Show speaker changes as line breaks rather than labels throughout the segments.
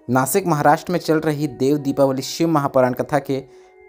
नासिक महाराष्ट्र में चल रही देव दीपावली शिव महापुराण कथा के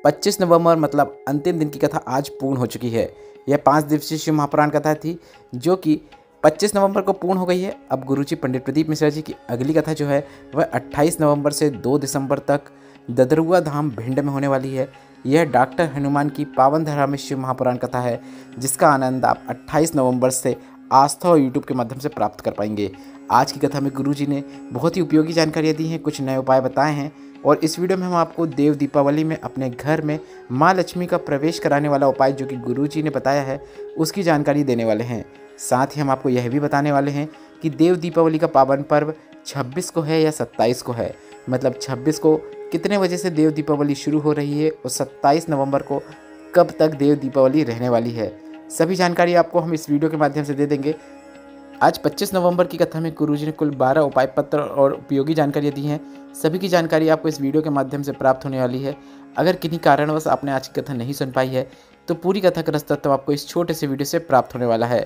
25 नवंबर मतलब अंतिम दिन की कथा आज पूर्ण हो चुकी है। यह 5 दिवसीय शिव महापुराण कथा थी जो कि 25 नवंबर को पूर्ण हो गई है। अब गुरुजी पंडित प्रदीप मिश्रा जी की अगली कथा जो है वह 28 नवंबर से 2 दिसंबर तक ददरुआ धाम भिंड में होने वाली है। यह डॉक्टर हनुमान की पावन धरा में शिव महापुराण कथा है जिसका आनंद आप 28 नवंबर से आस्था और यूट्यूब के माध्यम से प्राप्त कर पाएंगे। आज की कथा में गुरुजी ने बहुत ही उपयोगी जानकारियाँ दी हैं, कुछ नए उपाय बताए हैं और इस वीडियो में हम आपको देव दीपावली में अपने घर में माँ लक्ष्मी का प्रवेश कराने वाला उपाय जो कि गुरुजी ने बताया है उसकी जानकारी देने वाले हैं। साथ ही हम आपको यह भी बताने वाले हैं कि देव दीपावली का पावन पर्व 26 को है या 27 को है, मतलब 26 को कितने बजे से देव दीपावली शुरू हो रही है और 27 नवंबर को कब तक देव दीपावली रहने वाली है। सभी जानकारी आपको हम इस वीडियो के माध्यम से दे देंगे। आज 25 नवंबर की कथा में गुरुजी ने कुल 12 उपाय पत्र और उपयोगी जानकारियाँ दी हैं। सभी की जानकारी आपको इस वीडियो के माध्यम से प्राप्त होने वाली है। अगर किन्हीं कारणवश आपने आज की कथा नहीं सुन पाई है तो पूरी कथा का रसतत्व आपको इस छोटे से वीडियो से प्राप्त होने वाला है।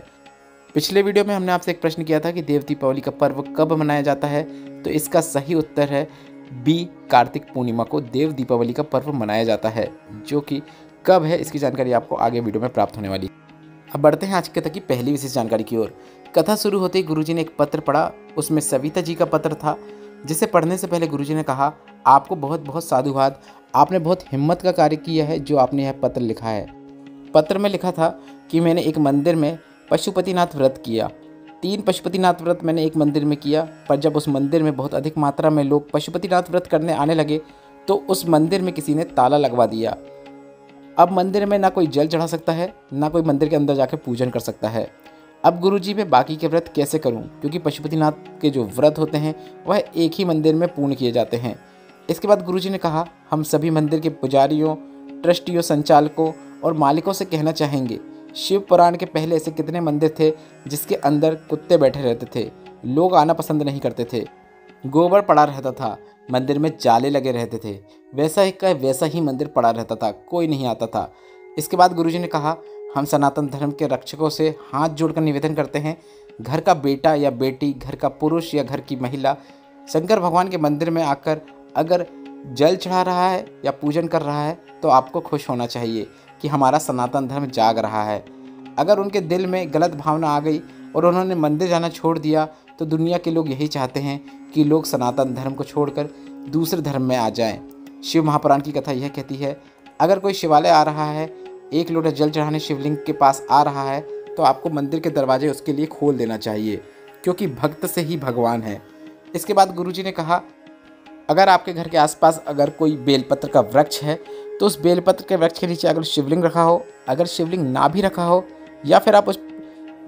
पिछले वीडियो में हमने आपसे एक प्रश्न किया था कि देव दीपावली का पर्व कब मनाया जाता है, तो इसका सही उत्तर है बी, कार्तिक पूर्णिमा को देव दीपावली का पर्व मनाया जाता है। जो कि कब है इसकी जानकारी आपको आगे वीडियो में प्राप्त होने वाली है। अब बढ़ते हैं आज की कथा की पहली विशेष जानकारी की ओर। कथा शुरू होते ही गुरुजी ने एक पत्र पढ़ा, उसमें सविता जी का पत्र था जिसे पढ़ने से पहले गुरुजी ने कहा, आपको बहुत बहुत साधुवाद, आपने बहुत हिम्मत का कार्य किया है जो आपने यह पत्र लिखा है। पत्र में लिखा था कि मैंने एक मंदिर में पशुपतिनाथ व्रत किया। 3 पशुपतिनाथ व्रत मैंने एक मंदिर में किया, पर जब उस मंदिर में बहुत अधिक मात्रा में लोग पशुपतिनाथ व्रत करने आने लगे तो उस मंदिर में किसी ने ताला लगवा दिया। अब मंदिर में ना कोई जल चढ़ा सकता है, ना कोई मंदिर के अंदर जाकर पूजन कर सकता है। अब गुरुजी मैं बाकी के व्रत कैसे करूं, क्योंकि पशुपतिनाथ के जो व्रत होते हैं वह एक ही मंदिर में पूर्ण किए जाते हैं। इसके बाद गुरुजी ने कहा, हम सभी मंदिर के पुजारियों, ट्रस्टियों, संचालकों और मालिकों से कहना चाहेंगे, शिव पुराण के पहले ऐसे कितने मंदिर थे जिसके अंदर कुत्ते बैठे रहते थे, लोग आना पसंद नहीं करते थे, गोबर पड़ा रहता था, मंदिर में जाले लगे रहते थे, वैसा ही का वैसा ही मंदिर पड़ा रहता था, कोई नहीं आता था। इसके बाद गुरुजी ने कहा, हम सनातन धर्म के रक्षकों से हाथ जोड़कर निवेदन करते हैं, घर का बेटा या बेटी, घर का पुरुष या घर की महिला शंकर भगवान के मंदिर में आकर अगर जल चढ़ा रहा है या पूजन कर रहा है तो आपको खुश होना चाहिए कि हमारा सनातन धर्म जाग रहा है। अगर उनके दिल में गलत भावना आ गई और उन्होंने मंदिर जाना छोड़ दिया तो दुनिया के लोग यही चाहते हैं कि लोग सनातन धर्म को छोड़कर दूसरे धर्म में आ जाएं। शिव महापुराण की कथा यह कहती है, अगर कोई शिवालय आ रहा है, एक लोटा जल चढ़ाने शिवलिंग के पास आ रहा है तो आपको मंदिर के दरवाजे उसके लिए खोल देना चाहिए, क्योंकि भक्त से ही भगवान है। इसके बाद गुरुजी ने कहा, अगर आपके घर के आसपास अगर कोई बेलपत्र का वृक्ष है तो उस बेलपत्र के वृक्ष के नीचे अगर शिवलिंग रखा हो, अगर शिवलिंग ना भी रखा हो या फिर आप उस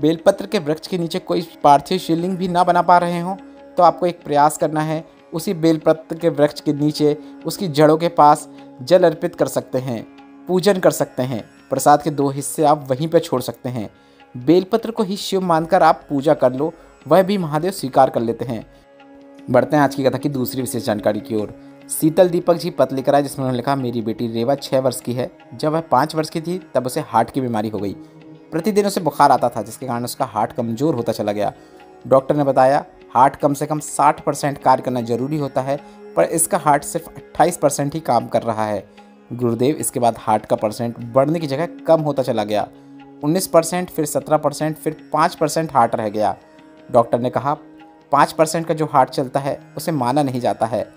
बेलपत्र के वृक्ष के नीचे कोई पार्थिव शिवलिंग भी ना बना पा रहे हो तो आपको एक प्रयास करना है, उसी बेलपत्र के वृक्ष के नीचे उसकी जड़ों के पास जल अर्पित कर सकते हैं, पूजन कर सकते हैं। प्रसाद के 2 हिस्से आप वहीं पर छोड़ सकते हैं। बेलपत्र को ही शिव मानकर आप पूजा कर लो, वह भी महादेव स्वीकार कर लेते हैं। बढ़ते हैं आज की कथा की दूसरी विशेष जानकारी की ओर। शीतल दीपक जी पत्र लेकर आए जिसमें उन्होंने लिखा, मेरी बेटी रेवा 6 वर्ष की है। जब वह 5 वर्ष की थी तब उसे हार्ट की बीमारी हो गई। प्रतिदिन उसे बुखार आता था जिसके कारण उसका हार्ट कमज़ोर होता चला गया। डॉक्टर ने बताया हार्ट कम से कम 60% कार्य करना जरूरी होता है, पर इसका हार्ट सिर्फ 28% ही काम कर रहा है। गुरुदेव, इसके बाद हार्ट का परसेंट बढ़ने की जगह कम होता चला गया। 19%, फिर 17%, फिर 5% हार्ट रह गया। डॉक्टर ने कहा 5% का जो हार्ट चलता है उसे माना नहीं जाता है,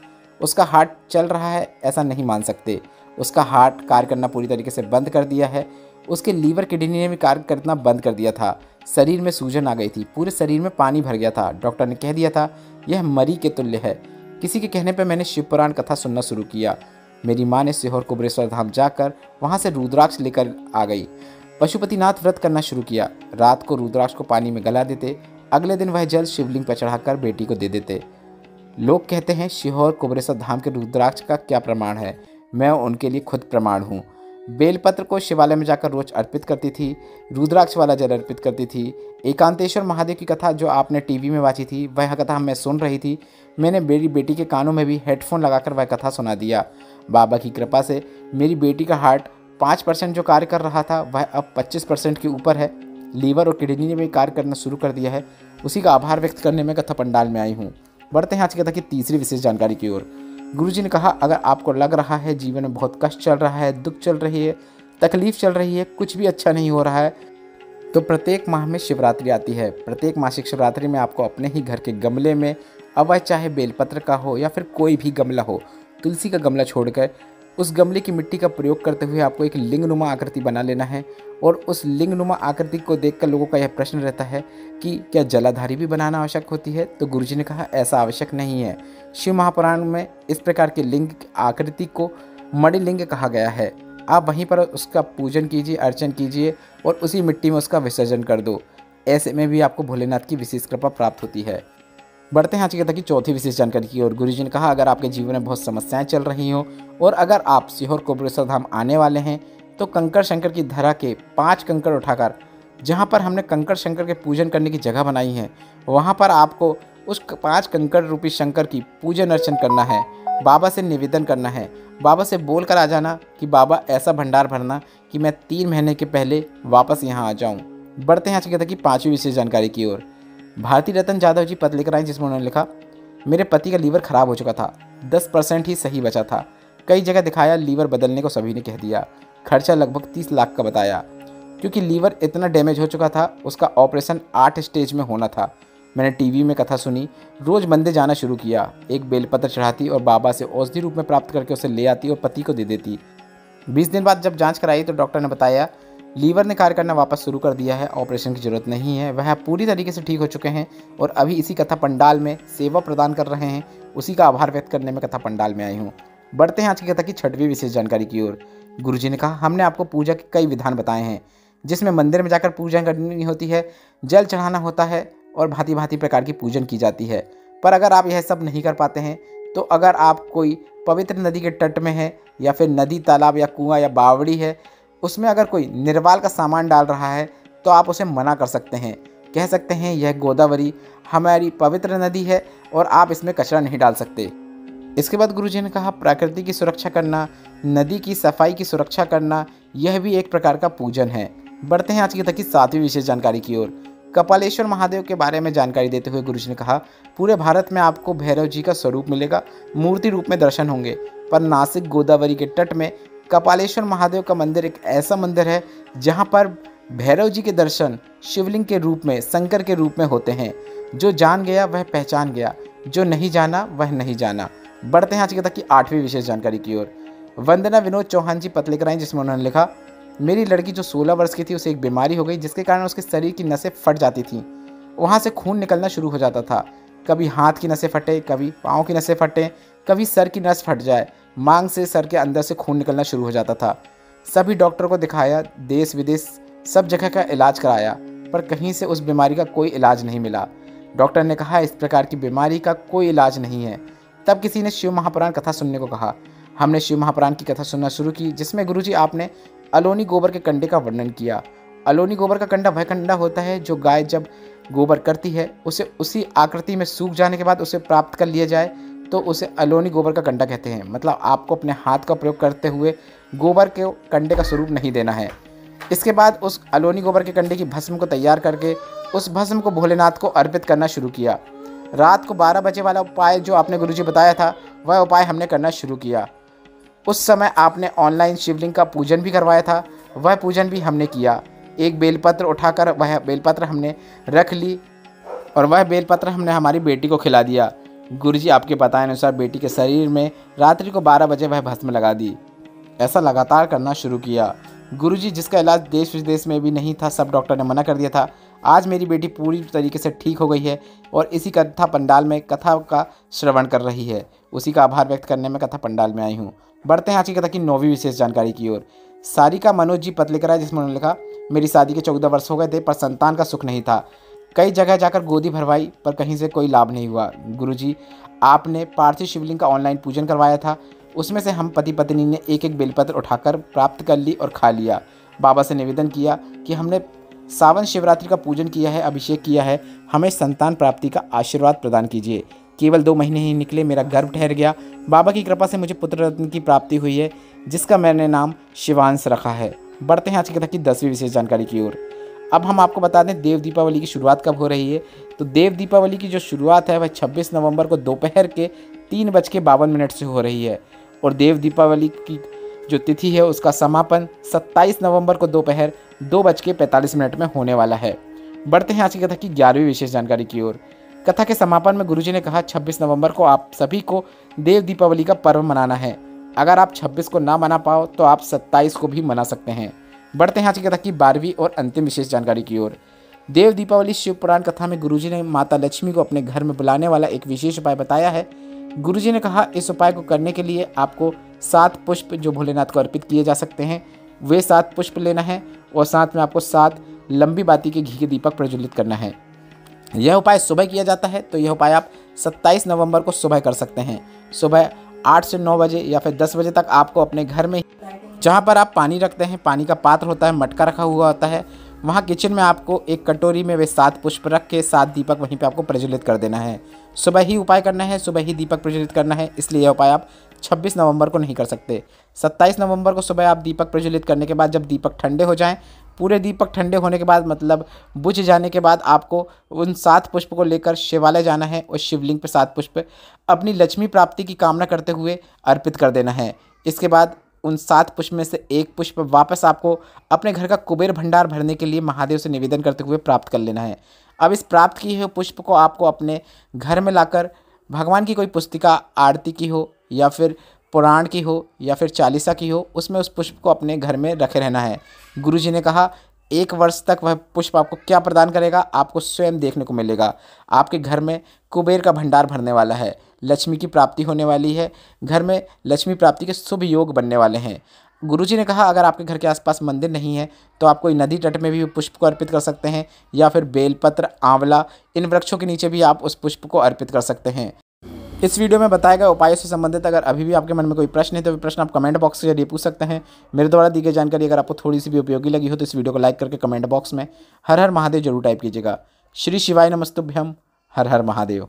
उसका हार्ट चल रहा है ऐसा नहीं मान सकते। उसका हार्ट कार्य करना पूरी तरीके से बंद कर दिया है। उसके लीवर किडनी ने भी कार्य करना बंद कर दिया था। शरीर में सूजन आ गई थी, पूरे शरीर में पानी भर गया था। डॉक्टर ने कह दिया था यह मरी के तुल्य है। किसी के कहने पर मैंने शिव पुराण कथा सुनना शुरू किया। मेरी माँ ने सीहोर कुबरेश्वर धाम जाकर वहाँ से रुद्राक्ष लेकर आ गई। पशुपतिनाथ व्रत करना शुरू किया। रात को रुद्राक्ष को पानी में गला देते, अगले दिन वह जल शिवलिंग पर चढ़ाकर बेटी को दे देते। लोग कहते हैं सीहोर कुबरेश्वर धाम के रुद्राक्ष का क्या प्रमाण है, मैं उनके लिए खुद प्रमाण हूँ। बेलपत्र को शिवालय में जाकर रोज अर्पित करती थी, रुद्राक्ष वाला जल अर्पित करती थी। एकांतेश्वर महादेव की कथा जो आपने टीवी में बाँची थी वह कथा मैं सुन रही थी। मैंने मेरी बेटी के कानों में भी हेडफोन लगाकर वह कथा सुना दिया। बाबा की कृपा से मेरी बेटी का हार्ट 5% जो कार्य कर रहा था वह अब 25% के ऊपर है। लीवर और किडनी ने भी कार्य करना शुरू कर दिया है। उसी का आभार व्यक्त करने में कथा पंडाल में आई हूँ। बढ़ते हैं आज की कथा की तीसरी विशेष जानकारी की ओर। गुरुजी ने कहा, अगर आपको लग रहा है जीवन में बहुत कष्ट चल रहा है, दुख चल रही है, तकलीफ चल रही है, कुछ भी अच्छा नहीं हो रहा है, तो प्रत्येक माह में शिवरात्रि आती है। प्रत्येक मासिक शिवरात्रि में आपको अपने ही घर के गमले में, अब वह चाहे बेलपत्र का हो या फिर कोई भी गमला हो, तुलसी का गमला छोड़कर उस गमले की मिट्टी का प्रयोग करते हुए आपको एक लिंगनुमा आकृति बना लेना है। और उस लिंगनुमा आकृति को देखकर लोगों का यह प्रश्न रहता है कि क्या जलाधारी भी बनाना आवश्यक होती है? तो गुरुजी ने कहा, ऐसा आवश्यक नहीं है। शिव महापुराण में इस प्रकार के लिंग आकृति को मणिलिंग कहा गया है। आप वहीं पर उसका पूजन कीजिए, अर्चन कीजिए और उसी मिट्टी में उसका विसर्जन कर दो। ऐसे में भी आपको भोलेनाथ की विशेष कृपा प्राप्त होती है। बढ़ते हैं आज की कथा की चौथी विशेष जानकारी की ओर। गुरुजी ने कहा, अगर आपके जीवन में बहुत समस्याएं चल रही हो और अगर आप सीहोर कोपरेश्वर धाम आने वाले हैं तो कंकड़ शंकर की धरा के 5 कंकड़ उठाकर, जहां पर हमने कंकड़ शंकर के पूजन करने की जगह बनाई है, वहां पर आपको उस 5 कंकड़ रूपी शंकर की पूजन अर्चन करना है। बाबा से निवेदन करना है, बाबा से बोल कर आ जाना कि बाबा ऐसा भंडार भरना कि मैं 3 महीने के पहले वापस यहाँ आ जाऊँ। बढ़ते हैं आज की कथा की 5वीं विशेष जानकारी की ओर। भारती रतन जाधव जी पत्र लेकर आए, जिसमें उन्होंने लिखा, मेरे पति का लीवर खराब हो चुका था, 10% ही सही बचा था। कई जगह दिखाया, लीवर बदलने को सभी ने कह दिया। खर्चा लगभग 30 लाख का बताया। क्योंकि लीवर इतना डैमेज हो चुका था, उसका ऑपरेशन 8 स्टेज में होना था। मैंने टीवी में कथा सुनी, रोज़ मंदिर जाना शुरू किया। एक बेलपत्र चढ़ाती और बाबा से औषधि रूप में प्राप्त करके उसे ले आती और पति को दे देती। 20 दिन बाद जब जांच कराई तो डॉक्टर ने बताया, लीवर ने कार्य करना वापस शुरू कर दिया है, ऑपरेशन की जरूरत नहीं है, वह पूरी तरीके से ठीक हो चुके हैं और अभी इसी कथा पंडाल में सेवा प्रदान कर रहे हैं। उसी का आभार व्यक्त करने में कथा पंडाल में आई हूँ। बढ़ते हैं आज की कथा की 6वीं विशेष जानकारी की ओर। गुरुजी ने कहा, हमने आपको पूजा के कई विधान बताए हैं, जिसमें मंदिर में जाकर पूजा करनी होती है, जल चढ़ाना होता है और भांति भांति प्रकार की पूजन की जाती है। पर अगर आप यह सब नहीं कर पाते हैं तो अगर आप कोई पवित्र नदी के तट में है या फिर नदी, तालाब या कुआं या बावड़ी है, उसमें अगर कोई निर्वाल का सामान डाल रहा है तो आप उसे मना कर सकते हैं। कह सकते हैं, यह गोदावरी हमारी पवित्र नदी है और आप इसमें कचरा नहीं डाल सकते। इसके बाद गुरुजी ने कहा, प्रकृति की सुरक्षा करना, नदी की सफाई की सुरक्षा करना, यह भी एक प्रकार का पूजन है। बढ़ते हैं आज की तक की 7वीं विशेष जानकारी की ओर। कपालेश्वर महादेव के बारे में जानकारी देते हुए गुरुजी ने कहा, पूरे भारत में आपको भैरव जी का स्वरूप मिलेगा, मूर्ति रूप में दर्शन होंगे, पर नासिक गोदावरी के तट में कपालेश्वर महादेव का मंदिर एक ऐसा मंदिर है जहां पर भैरव जी के दर्शन शिवलिंग के रूप में, शंकर के रूप में होते हैं। जो जान गया वह पहचान गया, जो नहीं जाना वह नहीं जाना। बढ़ते हैं आज की तक की 8वीं विशेष जानकारी की ओर। वंदना विनोद चौहान जी पत्र लेकर आई, जिसमें उन्होंने लिखा, मेरी लड़की जो 16 वर्ष की थी, उसे एक बीमारी हो गई जिसके कारण उसके शरीर की नसें फट जाती थीं। वहाँ से खून निकलना शुरू हो जाता था। कभी हाथ की नसें फटे, कभी पाँव की नसें फटे, कभी सर की नस फट जाए, मांग से सर के अंदर से खून निकलना शुरू हो जाता था। सभी डॉक्टर को दिखाया, देश विदेश सब जगह का इलाज कराया, पर कहीं से उस बीमारी का कोई इलाज नहीं मिला। डॉक्टर ने कहा, इस प्रकार की बीमारी का कोई इलाज नहीं है। तब किसी ने शिव महापुराण कथा सुनने को कहा। हमने शिव महापुराण की कथा सुनना शुरू की, जिसमें गुरुजी आपने अलोनी गोबर के कंडे का वर्णन किया। अलोनी गोबर का कंडा वह कंडा होता है जो गाय जब गोबर करती है, उसे उसी आकृति में सूख जाने के बाद उसे प्राप्त कर लिया जाए तो उसे अलोनी गोबर का कंडा कहते हैं। मतलब आपको अपने हाथ का प्रयोग करते हुए गोबर के कंडे का स्वरूप नहीं देना है। इसके बाद उस अलोनी गोबर के कंडे की भस्म को तैयार करके उस भस्म को भोलेनाथ को अर्पित करना शुरू किया। रात को 12 बजे वाला उपाय जो आपने गुरुजी बताया था, वह उपाय हमने करना शुरू किया। उस समय आपने ऑनलाइन शिवलिंग का पूजन भी करवाया था, वह पूजन भी हमने किया। एक बेलपत्र उठाकर वह बेलपत्र हमने रख ली और वह बेलपत्र हमने हमारी बेटी को खिला दिया। गुरुजी आपके बताए अनुसार बेटी के शरीर में रात्रि को 12 बजे वह भस्म लगा दी। ऐसा लगातार करना शुरू किया। गुरुजी, जिसका इलाज देश विदेश में भी नहीं था, सब डॉक्टर ने मना कर दिया था। आज मेरी बेटी पूरी तरीके से ठीक हो गई है और इसी कथा पंडाल में कथा का श्रवण कर रही है। उसी का आभार व्यक्त करने में कथा पंडाल में आई हूँ। बढ़ते हैं आज की कथा की 9वीं विशेष जानकारी की ओर। सारिका मनोज जी पत्र लेकर आए, जिसमें उन्होंने लिखा, मेरी शादी के 14 वर्ष हो गए थे पर संतान का सुख नहीं था। कई जगह जाकर गोदी भरवाई पर कहीं से कोई लाभ नहीं हुआ। गुरुजी, आपने पार्थिव शिवलिंग का ऑनलाइन पूजन करवाया था, उसमें से हम पति पत्नी ने एक एक बेलपत्र उठाकर प्राप्त कर ली और खा लिया। बाबा से निवेदन किया कि हमने सावन शिवरात्रि का पूजन किया है, अभिषेक किया है, हमें संतान प्राप्ति का आशीर्वाद प्रदान कीजिए। केवल 2 महीने ही निकले, मेरा गर्भ ठहर गया। बाबा की कृपा से मुझे पुत्र रत्न की प्राप्ति हुई है, जिसका मैंने नाम शिवांश रखा है। बढ़ते हैं आज की कथा की 10वीं विशेष जानकारी की ओर। अब हम आपको बता दें देव दीपावली की शुरुआत कब हो रही है। तो देव दीपावली की जो शुरुआत है वह 26 नवंबर को दोपहर के 3:52 से हो रही है और देव दीपावली की जो तिथि है उसका समापन 27 नवंबर को दोपहर 2:45 में होने वाला है। बढ़ते हैं आज की कथा की 11वीं विशेष जानकारी की ओर। कथा के समापन में गुरुजी ने कहा 26 नवंबर को आप सभी को देव दीपावली का पर्व मनाना है। अगर आप 26 को ना मना पाओ तो आप 27 को भी मना सकते हैं। बढ़ते हैं आज की कथा की 12वीं और अंतिम विशेष जानकारी की ओर। देव दीपावली शिव पुराण कथा में गुरुजी ने माता लक्ष्मी को अपने घर में बुलाने वाला एक विशेष उपाय बताया है। गुरुजी ने कहा इस उपाय को करने के लिए आपको 7 पुष्प जो भोलेनाथ को अर्पित किए जा सकते हैं वे 7 पुष्प लेना है और साथ में आपको 7 लंबी बाती के घी के दीपक प्रज्वलित करना है। यह उपाय सुबह किया जाता है तो यह उपाय आप 27 नवंबर को सुबह कर सकते हैं। सुबह 8 से 9 बजे या फिर 10 बजे तक आपको अपने घर में जहाँ पर आप पानी रखते हैं, पानी का पात्र होता है, मटका रखा हुआ होता है, वहाँ किचन में आपको एक कटोरी में वे 7 पुष्प रख के 7 दीपक वहीं पे आपको प्रज्वलित कर देना है। सुबह ही उपाय करना है, सुबह ही दीपक प्रज्वलित करना है, इसलिए यह उपाय आप 26 नवंबर को नहीं कर सकते। 27 नवंबर को सुबह आप दीपक प्रज्वलित करने के बाद जब दीपक ठंडे हो जाएं, पूरे दीपक ठंडे होने के बाद मतलब बुझ जाने के बाद आपको उन 7 पुष्प को लेकर शिवालय जाना है और शिवलिंग पर 7 पुष्प अपनी लक्ष्मी प्राप्ति की कामना करते हुए अर्पित कर देना है। इसके बाद उन 7 पुष्प में से एक पुष्प वापस आपको अपने घर का कुबेर भंडार भरने के लिए महादेव से निवेदन करते हुए प्राप्त कर लेना है। अब इस प्राप्त किए हुए पुष्प को आपको अपने घर में लाकर भगवान की कोई पुस्तिका आरती की हो या फिर पुराण की हो या फिर चालीसा की हो, उसमें उस पुष्प को अपने घर में रखे रहना है। गुरुजी ने कहा 1 वर्ष तक वह पुष्प आपको क्या प्रदान करेगा आपको स्वयं देखने को मिलेगा। आपके घर में कुबेर का भंडार भरने वाला है, लक्ष्मी की प्राप्ति होने वाली है, घर में लक्ष्मी प्राप्ति के शुभ योग बनने वाले हैं। गुरुजी ने कहा अगर आपके घर के आसपास मंदिर नहीं है तो आप कोई नदी तट में भी पुष्प को अर्पित कर सकते हैं या फिर बेलपत्र, आंवला, इन वृक्षों के नीचे भी आप उस पुष्प को अर्पित कर सकते हैं। इस वीडियो में बताए गए उपायों से संबंधित अगर अभी भी आपके मन में कोई प्रश्न है तो प्रश्न आप कमेंट बॉक्स के जरिए पूछ सकते हैं। मेरे द्वारा दी गई जानकारी अगर आपको थोड़ी सी भी उपयोगी लगी हो तो इस वीडियो को लाइक करके कमेंट बॉक्स में हर हर महादेव जरूर टाइप कीजिएगा। श्री शिवाय नमस्तुभ्यम। हर हर महादेव।